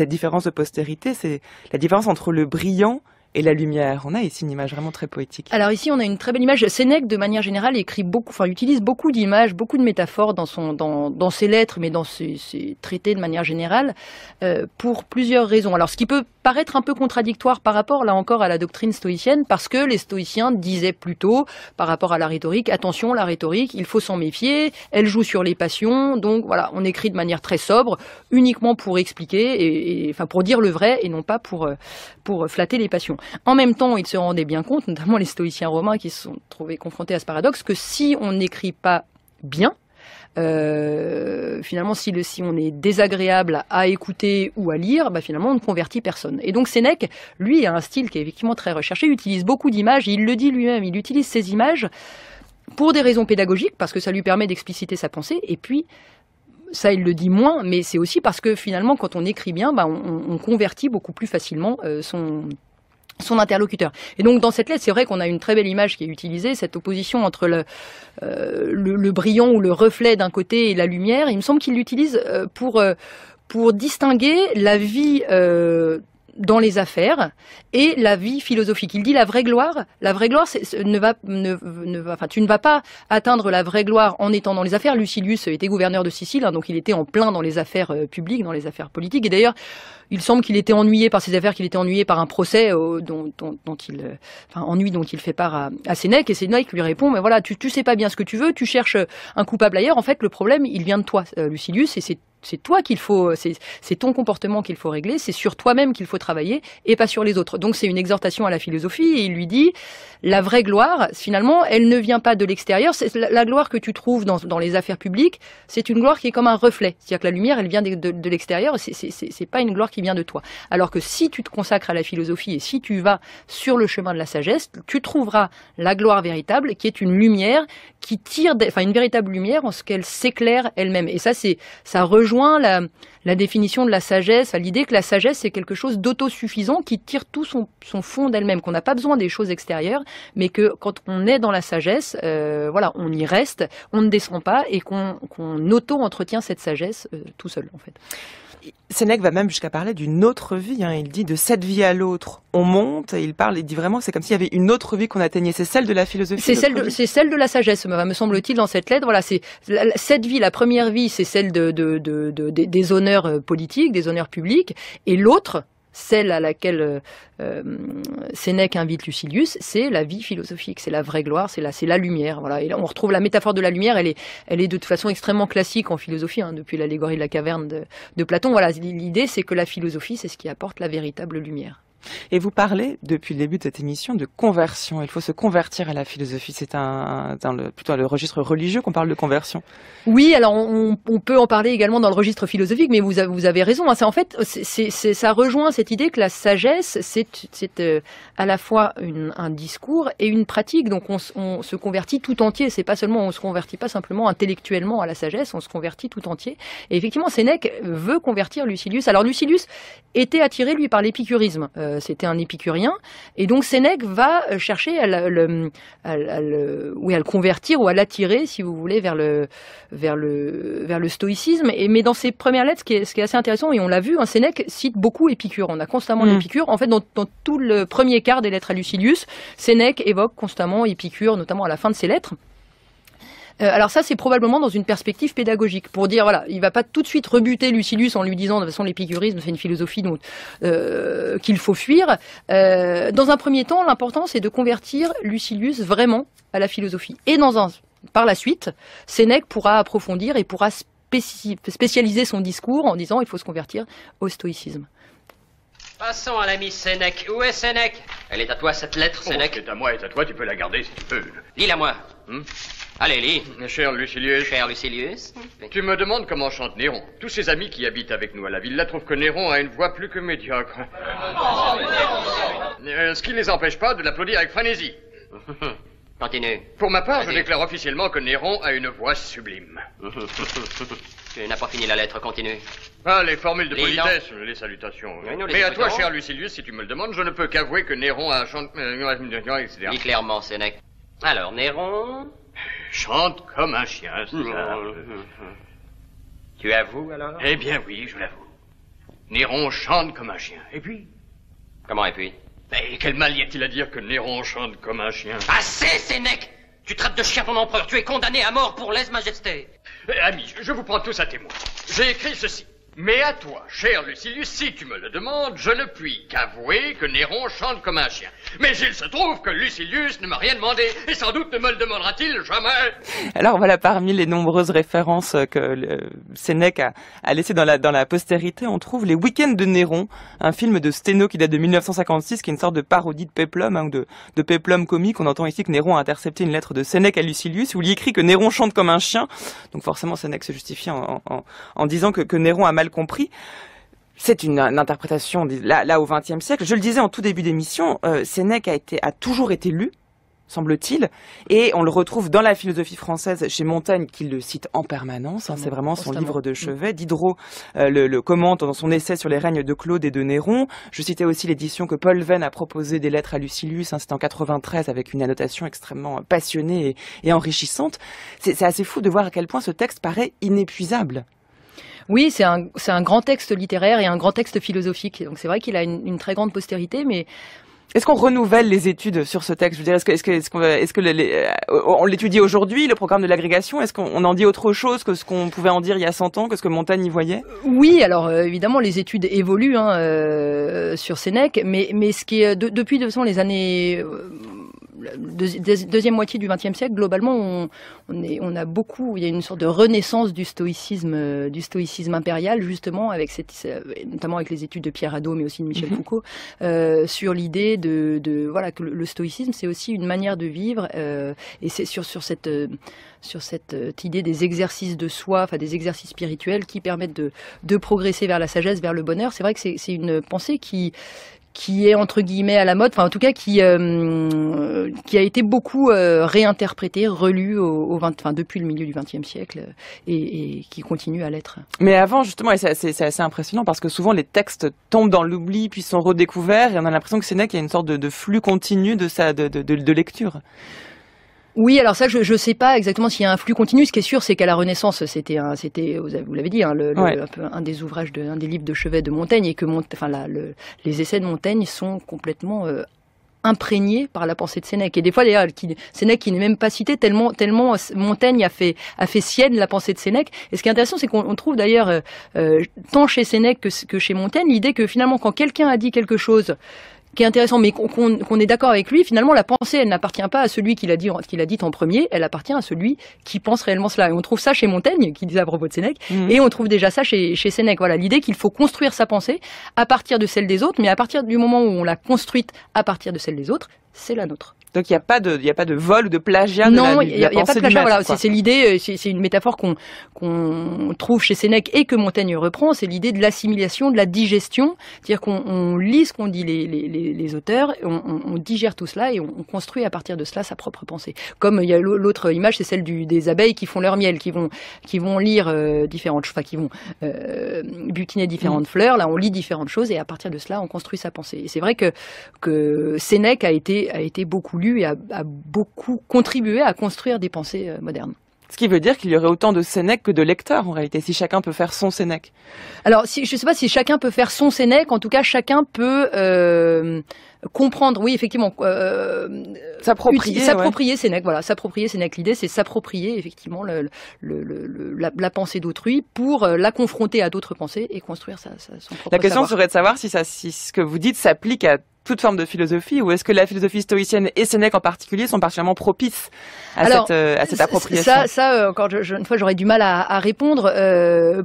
différence de postérité, c'est la différence entre le brillant et la lumière. On a ici une image vraiment très poétique. Alors ici, on a une très belle image. Sénèque, de manière générale, utilise beaucoup d'images, beaucoup de métaphores dans ses lettres, mais dans ses traités de manière générale, pour plusieurs raisons. Alors, ce qui peut paraître un peu contradictoire par rapport, là encore, à la doctrine stoïcienne, parce que les stoïciens disaient plutôt, par rapport à la rhétorique, attention, la rhétorique, il faut s'en méfier, elle joue sur les passions, donc voilà, on écrit de manière très sobre, uniquement pour expliquer, pour dire le vrai, et non pas pour flatter les passions. En même temps, ils se rendaient bien compte, notamment les stoïciens romains qui se sont trouvés confrontés à ce paradoxe, que si on n'écrit pas bien, finalement, si on est désagréable à écouter ou à lire, finalement, on ne convertit personne. Et donc Sénèque, lui, a un style qui est effectivement très recherché, il utilise beaucoup d'images, et il le dit lui-même, il utilise ces images pour des raisons pédagogiques, parce que ça lui permet d'expliciter sa pensée, et puis ça, il le dit moins, mais c'est aussi parce que finalement, quand on écrit bien, on convertit beaucoup plus facilement son interlocuteur. Et donc dans cette lettre, c'est vrai qu'on a une très belle image qui est utilisée, cette opposition entre le brillant ou le reflet d'un côté et la lumière. Il me semble qu'il l'utilise pour distinguer la vie dans les affaires et la vie philosophique. Il dit la vraie gloire, tu ne vas pas atteindre la vraie gloire en étant dans les affaires. Lucilius était gouverneur de Sicile, hein, donc il était en plein dans les affaires publiques, dans les affaires politiques. Et d'ailleurs, il semble qu'il était ennuyé par ces affaires, qu'il était ennuyé par un procès ennui dont il fait part à Sénèque. Et Sénèque lui répond, mais voilà, tu sais pas bien ce que tu veux, tu cherches un coupable ailleurs. En fait, le problème, il vient de toi, Lucilius, et c'est toi qu'il faut, c'est ton comportement qu'il faut régler, c'est sur toi-même qu'il faut travailler et pas sur les autres. Donc c'est une exhortation à la philosophie et il lui dit, la vraie gloire, finalement, elle ne vient pas de l'extérieur. La gloire que tu trouves dans les affaires publiques, c'est une gloire qui est comme un reflet. C'est-à-dire que la lumière, elle vient de l'extérieur, c'est pas une gloire qui vient de toi. Alors que si tu te consacres à la philosophie et si tu vas sur le chemin de la sagesse, tu trouveras la gloire véritable qui est une lumière qui tire, une véritable lumière en ce qu'elle s'éclaire elle-même. Et ça rejoint la définition de la sagesse, l'idée que la sagesse c'est quelque chose d'autosuffisant qui tire tout son fond d'elle-même, qu'on n'a pas besoin des choses extérieures, mais que quand on est dans la sagesse, on y reste, on ne descend pas et qu'on auto-entretient cette sagesse tout seul en fait. Sénèque va même jusqu'à parler d'une autre vie. Hein. Il dit de cette vie à l'autre, on monte. Et il dit vraiment, c'est comme s'il y avait une autre vie qu'on atteignait. C'est celle de la philosophie. C'est celle de la sagesse, me semble-t-il, dans cette lettre. Voilà, c'est cette vie, la première vie, c'est celle des honneurs politiques, des honneurs publics, et l'autre, celle à laquelle Sénèque invite Lucilius, c'est la vie philosophique, c'est la vraie gloire, c'est la lumière. Voilà. Et là, on retrouve la métaphore de la lumière, elle est de toute façon extrêmement classique en philosophie, hein, depuis l'allégorie de la caverne de Platon. Voilà, l'idée c'est que la philosophie, c'est ce qui apporte la véritable lumière. Et vous parlez, depuis le début de cette émission, de conversion. Il faut se convertir à la philosophie. C'est plutôt le registre religieux qu'on parle de conversion. Oui, alors on peut en parler également dans le registre philosophique, mais vous avez raison. Hein. Ça rejoint cette idée que la sagesse, c'est à la fois un discours et une pratique. Donc on se convertit tout entier. C'est pas seulement, on se convertit pas simplement intellectuellement à la sagesse, on se convertit tout entier. Et effectivement, Sénèque veut convertir Lucilius. Alors Lucilius était attiré, lui, par l'épicurisme. C'était un épicurien, et donc Sénèque va chercher à le convertir ou à l'attirer, si vous voulez, vers le stoïcisme. Mais dans ses premières lettres, ce qui est assez intéressant, et on l'a vu, hein, Sénèque cite beaucoup Épicure. On a constamment l'Épicure. En fait, dans tout le premier quart des lettres à Lucilius, Sénèque évoque constamment Épicure, notamment à la fin de ses lettres. Alors ça, c'est probablement dans une perspective pédagogique, pour dire, voilà, il va pas tout de suite rebuter Lucilius en lui disant, de toute façon, l'épicurisme, c'est une philosophie qu'il faut fuir. Dans un premier temps, l'important, c'est de convertir Lucilius vraiment à la philosophie. Et par la suite, Sénèque pourra approfondir et pourra spécialiser son discours en disant, il faut se convertir au stoïcisme. Passons à l'ami Sénèque. Où est Sénèque? Elle est à toi, cette lettre, Sénèque? C'est à moi, et à toi, tu peux la garder si tu peux. Lis-la moi. Allez, lis. Cher Lucilius. Cher Lucilius. Tu me demandes comment chante Néron. Tous ses amis qui habitent avec nous à la villa trouvent que Néron a une voix plus que médiocre. Ce qui ne les empêche pas de l'applaudir avec frénésie. Continue. Pour ma part, je déclare officiellement que Néron a une voix sublime. Tu n'as pas fini la lettre, continue. Ah, les formules de politesse, les salutations. Oui, nous les Mais à écoutons. toi, cher Lucilius, si tu me le demandes, je ne peux qu'avouer que Néron a chanté... etc. Dis clairement, Sénèque. Alors, Néron... Chante comme un chien, c'est ça. Tu avoues, alors? Eh bien oui, je l'avoue. Néron chante comme un chien. Et puis? Comment et puis? Mais quel mal y a-t-il à dire que Néron chante comme un chien? Assez, Sénèque! Tu traites de chien ton empereur, tu es condamné à mort pour lèse-majesté. Amis, je vous prends tous à témoin. J'ai écrit ceci. Mais à toi, cher Lucilius, si tu me le demandes, je ne puis qu'avouer que Néron chante comme un chien. Mais il se trouve que Lucilius ne m'a rien demandé, et sans doute ne me le demandera-t-il jamais. Alors voilà, parmi les nombreuses références que Sénèque a laissées dans la postérité, on trouve Les Week-ends de Néron, un film de Steno qui date de 1956, qui est une sorte de parodie de Péplum, ou de Péplum comique. On entend ici que Néron a intercepté une lettre de Sénèque à Lucilius, où il y écrit que Néron chante comme un chien. Donc forcément, Sénèque se justifie en disant que Néron a mal compris. C'est une interprétation là au XXe siècle. Je le disais en tout début d'émission, Sénèque a toujours été lu. semble-t-il, et on le retrouve dans la philosophie française chez Montaigne, qui le cite en permanence, c'est vraiment son livre de chevet. Diderot le commente dans son essai sur les règnes de Claude et de Néron. Je citais aussi l'édition que Paul Venn a proposée des Lettres à Lucilius, c'était en 93, avec une annotation extrêmement passionnée et enrichissante. C'est assez fou de voir à quel point ce texte paraît inépuisable. Oui, c'est un grand texte littéraire et un grand texte philosophique. Donc c'est vrai qu'il a une très grande postérité, mais... Est-ce qu'on renouvelle les études sur ce texte? Je veux dire, est-ce que on l'étudie aujourd'hui, le programme de l'agrégation? Est-ce qu'on en dit autre chose que ce qu'on pouvait en dire il y a 100 ans, que ce que Montaigne y voyait? Oui, alors évidemment, les études évoluent sur Sénèque, mais ce qui est depuis de toute façon les années deuxième moitié du XXe siècle, globalement, on a beaucoup, il y a une sorte de renaissance du stoïcisme impérial, justement, notamment avec les études de Pierre Hadot, mais aussi de Michel Foucault, sur l'idée voilà, que le stoïcisme, c'est aussi une manière de vivre, et c'est sur cette idée des exercices de soi, enfin des exercices spirituels qui permettent de progresser vers la sagesse, vers le bonheur. C'est vrai que c'est une pensée qui est entre guillemets à la mode, enfin en tout cas qui a été beaucoup réinterprétée, relue depuis le milieu du XXe siècle et qui continue à l'être. Mais avant justement, et c'est assez impressionnant parce que souvent les textes tombent dans l'oubli puis sont redécouverts et on a l'impression que Sénèque, il y a une sorte de flux continu de lecture. Oui, alors ça, je sais pas exactement s'il y a un flux continu. Ce qui est sûr, c'est qu'à la Renaissance, c'était, vous l'avez dit, un des ouvrages, un des livres de chevet de Montaigne, et que les essais de Montaigne sont complètement imprégnés par la pensée de Sénèque. Et des fois, d'ailleurs, Sénèque qui n'est même pas cité tellement Montaigne a fait sienne la pensée de Sénèque. Et ce qui est intéressant, c'est qu'on trouve d'ailleurs tant chez Sénèque que chez Montaigne l'idée que finalement, quand quelqu'un a dit quelque chose qui est intéressant, mais qu'on est d'accord avec lui, finalement, la pensée, elle n'appartient pas à celui qui l'a dit en premier, elle appartient à celui qui pense réellement cela. Et on trouve ça chez Montaigne, qui disait à propos de Sénèque, et on trouve déjà ça chez Sénèque. Voilà, l'idée qu'il faut construire sa pensée à partir de celle des autres, mais à partir du moment où on l'a construite à partir de celle des autres, c'est la nôtre. Donc il y a pas de vol ou de plagiat. Non, il y a pas de plagiat. Voilà, c'est l'idée. C'est une métaphore qu'on trouve chez Sénèque et que Montaigne reprend. C'est l'idée de l'assimilation, de la digestion, c'est-à-dire qu'on lit ce qu'ont dit les auteurs, on digère tout cela et on construit à partir de cela sa propre pensée. Comme il y a l'autre image, c'est celle des abeilles qui font leur miel, qui vont lire qui vont butiner différentes fleurs. Là, on lit différentes choses et à partir de cela, on construit sa pensée. Et c'est vrai que Sénèque a été beaucoup lu et a beaucoup contribué à construire des pensées modernes. Ce qui veut dire qu'il y aurait autant de Sénèque que de lecteurs, en réalité, si chacun peut faire son Sénèque. Alors, je ne sais pas si chacun peut faire son Sénèque, en tout cas, chacun peut comprendre, oui, effectivement, s'approprier Sénèque, voilà, s'approprier Sénèque. L'idée, c'est s'approprier, effectivement, la pensée d'autrui pour la confronter à d'autres pensées et construire son propre La question serait de savoir si ce que vous dites s'applique à toute forme de philosophie, ou est-ce que la philosophie stoïcienne et Sénèque en particulier sont particulièrement propices à cette appropriation? Encore une fois, j'aurais du mal à répondre.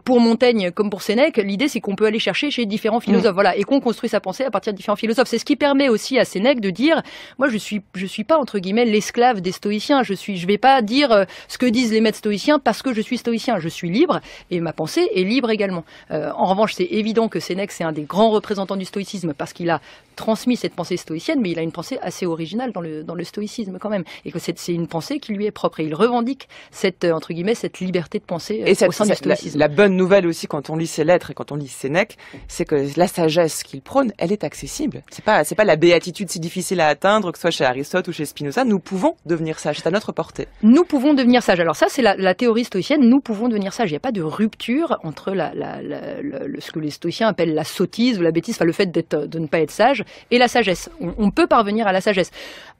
Pour Montaigne comme pour Sénèque, l'idée c'est qu'on peut aller chercher chez différents philosophes, voilà, et qu'on construit sa pensée à partir de différents philosophes. C'est ce qui permet aussi à Sénèque de dire, moi je suis pas entre guillemets l'esclave des stoïciens. Je vais pas dire ce que disent les maîtres stoïciens parce que je suis stoïcien. Je suis libre et ma pensée est libre également. En revanche, c'est évident que Sénèque c'est un des grands représentants du stoïcisme parce qu'il a transmis cette pensée stoïcienne, mais il a une pensée assez originale dans le stoïcisme quand même, et que c'est une pensée qui lui est propre, et il revendique cette entre guillemets cette liberté de pensée au sein du stoïcisme. La bonne nouvelle aussi quand on lit ses lettres et quand on lit Sénèque, c'est que la sagesse qu'il prône, elle est accessible. C'est pas la béatitude si difficile à atteindre, que ce soit chez Aristote ou chez Spinoza. Nous pouvons devenir sages, c'est à notre portée. Nous pouvons devenir sages. Alors ça, c'est la théorie stoïcienne. Nous pouvons devenir sages. Il n'y a pas de rupture entre ce que les stoïciens appellent la sottise ou la bêtise, enfin le fait de ne pas être sage, et la sagesse. On peut parvenir à la sagesse.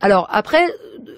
Alors après,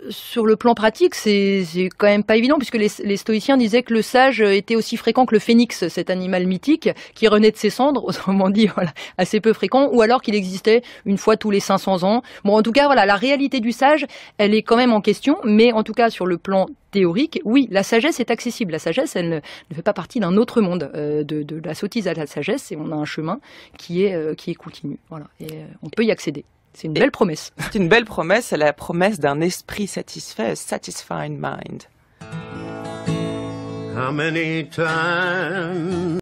sur le plan pratique, c'est quand même pas évident, puisque les stoïciens disaient que le sage était aussi fréquent que le phénix, cet animal mythique qui renaît de ses cendres, autrement dit, voilà, assez peu fréquent, ou alors qu'il existait une fois tous les 500 ans. Bon, en tout cas, voilà, la réalité du sage, elle est quand même en question, mais en tout cas, sur le plan théorique, oui, la sagesse est accessible. La sagesse, elle ne fait pas partie d'un autre monde, de la sottise à la sagesse, et on a un chemin qui est continu. Voilà, et on peut y accéder. C'est une belle promesse. C'est une belle promesse, c'est la promesse d'un esprit satisfait, a satisfied mind. How many times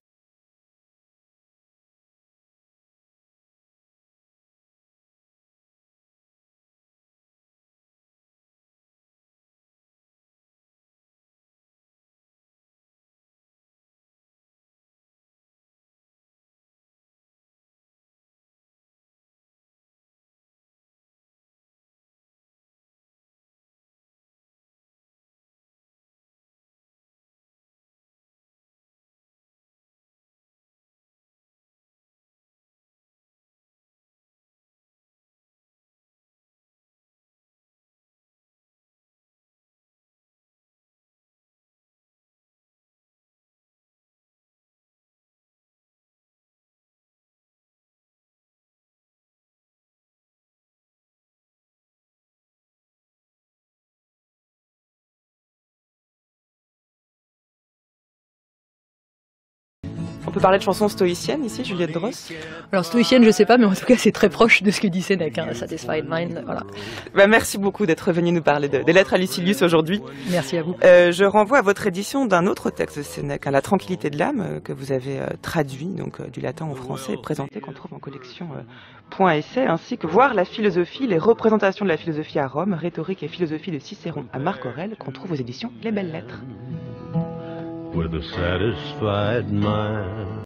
peut parler de chansons stoïciennes ici, Juliette Dross? Alors stoïcienne, je sais pas, mais en tout cas c'est très proche de ce que dit Sénèque, hein, Satisfied Mind, voilà. Merci beaucoup d'être venu nous parler des lettres à Lucilius aujourd'hui. Merci à vous. Je renvoie à votre édition d'un autre texte de Sénèque, La tranquillité de l'âme, que vous avez traduit donc du latin au français, présenté, qu'on trouve en collection Point Essai, ainsi que Voir la philosophie, les représentations de la philosophie à Rome, rhétorique et philosophie de Cicéron à Marc Aurèle, qu'on trouve aux éditions Les Belles Lettres. With a satisfied mind.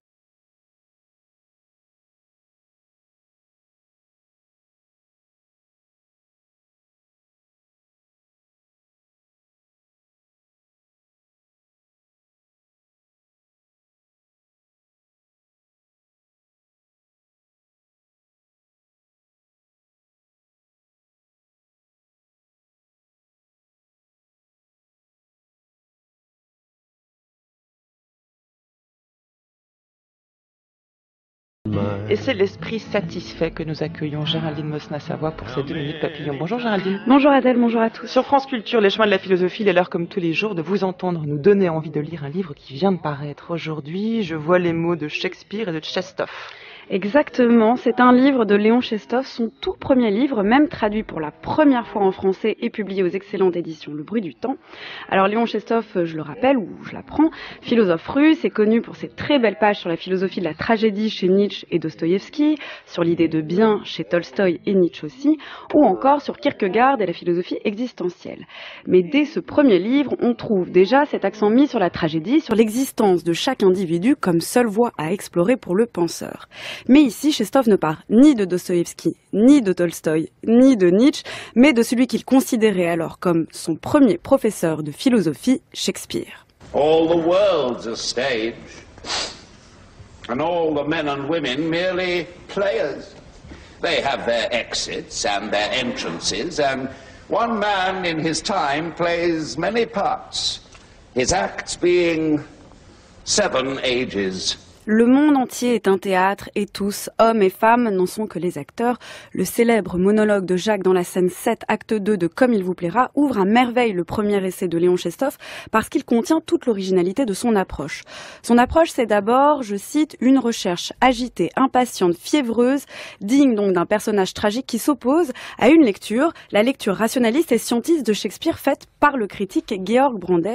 Et c'est l'esprit satisfait que nous accueillons Géraldine Mosna-Savoie pour ces 2 minutes papillon. Bonjour Géraldine. Bonjour Adèle, bonjour à tous. Sur France Culture, les chemins de la philosophie, il est l'heure comme tous les jours de vous entendre nous donner envie de lire un livre qui vient de paraître aujourd'hui. Je vois les mots de Shakespeare et de Tchekhov. Exactement, c'est un livre de Léon Tchekhov, son tout premier livre, même traduit pour la première fois en français et publié aux excellentes éditions Le Bruit du Temps. Alors Léon Tchekhov, je le rappelle, ou je l'apprends, philosophe russe, est connu pour ses très belles pages sur la philosophie de la tragédie chez Nietzsche et Dostoïevski, sur l'idée de bien chez Tolstoï et Nietzsche aussi, ou encore sur Kierkegaard et la philosophie existentielle. Mais dès ce premier livre, on trouve déjà cet accent mis sur la tragédie, sur l'existence de chaque individu comme seule voie à explorer pour le penseur. Mais ici, Tchekhov ne part ni de Dostoïevski, ni de Tolstoï, ni de Nietzsche, mais de celui qu'il considérait alors comme son premier professeur de philosophie, Shakespeare. All the world's a stage, and all the men and women merely players. They have their exits and their entrances, and one man in his time plays many parts, his acts being 7 ages. Le monde entier est un théâtre et tous, hommes et femmes, n'en sont que les acteurs. Le célèbre monologue de Jacques dans la scène 7, acte 2 de Comme il vous plaira, ouvre à merveille le premier essai de Léon Tchekhov parce qu'il contient toute l'originalité de son approche. Son approche, c'est d'abord, je cite, une recherche agitée, impatiente, fiévreuse, digne donc d'un personnage tragique qui s'oppose à une lecture, la lecture rationaliste et scientiste de Shakespeare faite par le critique Georg Brandes.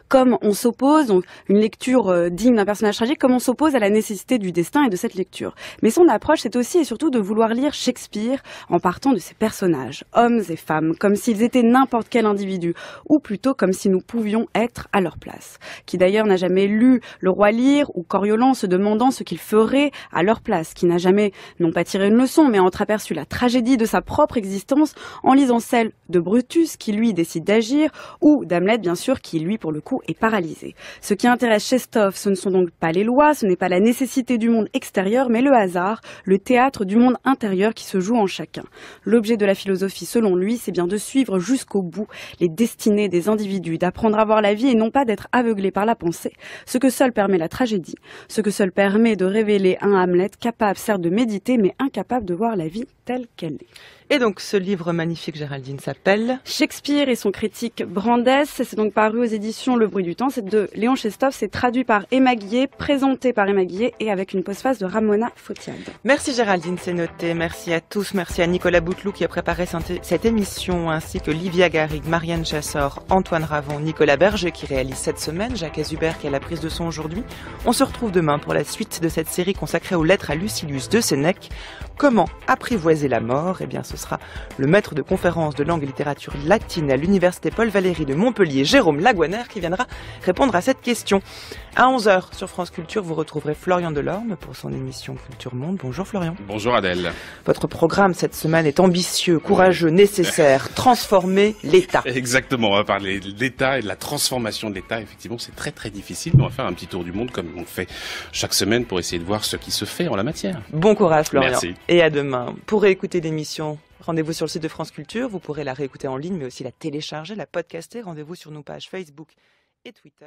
Comme on s'oppose, donc une lecture digne d'un personnage tragique, comme on s'oppose à la nécessité du destin et de cette lecture. Mais son approche, c'est aussi et surtout de vouloir lire Shakespeare en partant de ses personnages, hommes et femmes, comme s'ils étaient n'importe quel individu, ou plutôt comme si nous pouvions être à leur place. Qui d'ailleurs n'a jamais lu Le Roi Lear ou Coriolan se demandant ce qu'il ferait à leur place, qui n'a jamais, non pas tiré une leçon, mais entreaperçu la tragédie de sa propre existence en lisant celle de Brutus, qui lui décide d'agir, ou d'Hamlet, bien sûr, qui lui, pour le coup, est paralysé. Ce qui intéresse Tchekhov, ce ne sont donc pas les lois, ce n'est pas la nécessité du monde extérieur, mais le hasard, le théâtre du monde intérieur qui se joue en chacun. L'objet de la philosophie, selon lui, c'est bien de suivre jusqu'au bout les destinées des individus, d'apprendre à voir la vie et non pas d'être aveuglé par la pensée, ce que seul permet la tragédie, ce que seul permet de révéler un Hamlet capable certes de méditer, mais incapable de voir la vie telle qu'elle est. Et donc ce livre magnifique, Géraldine, s'appelle Shakespeare et son critique Brandes. C'est donc paru aux éditions Le Bruit du Temps. C'est de Léon Tchekhov. C'est traduit par Emma Guillet, présenté par Emma Guillet et avec une postface de Ramona Fotiade. Merci Géraldine, c'est noté. Merci à tous. Merci à Nicolas Bouteloup qui a préparé cette émission, ainsi que Livia Garrigue, Marianne Chassor, Antoine Ravon, Nicolas Berger qui réalise cette semaine, Jacques Azubert qui a la prise de son aujourd'hui. On se retrouve demain pour la suite de cette série consacrée aux lettres à Lucilius de Sénèque. Comment apprivoiser la mort? Eh bien, ce sera le maître de conférence de langue et littérature latine à l'université Paul Valéry de Montpellier, Jérôme Laguaner, qui viendra répondre à cette question. À 11h sur France Culture, vous retrouverez Florian Delorme pour son émission Culture Monde. Bonjour Florian. Bonjour Adèle. Votre programme cette semaine est ambitieux, courageux, nécessaire. Transformer l'État. Exactement, on va parler de l'État et de la transformation de l'État. Effectivement, c'est très très difficile, mais on va faire un petit tour du monde comme on le fait chaque semaine pour essayer de voir ce qui se fait en la matière. Bon courage Florian. Merci. Et à demain. Pour réécouter l'émission, rendez-vous sur le site de France Culture. Vous pourrez la réécouter en ligne, mais aussi la télécharger, la podcaster. Rendez-vous sur nos pages Facebook et Twitter.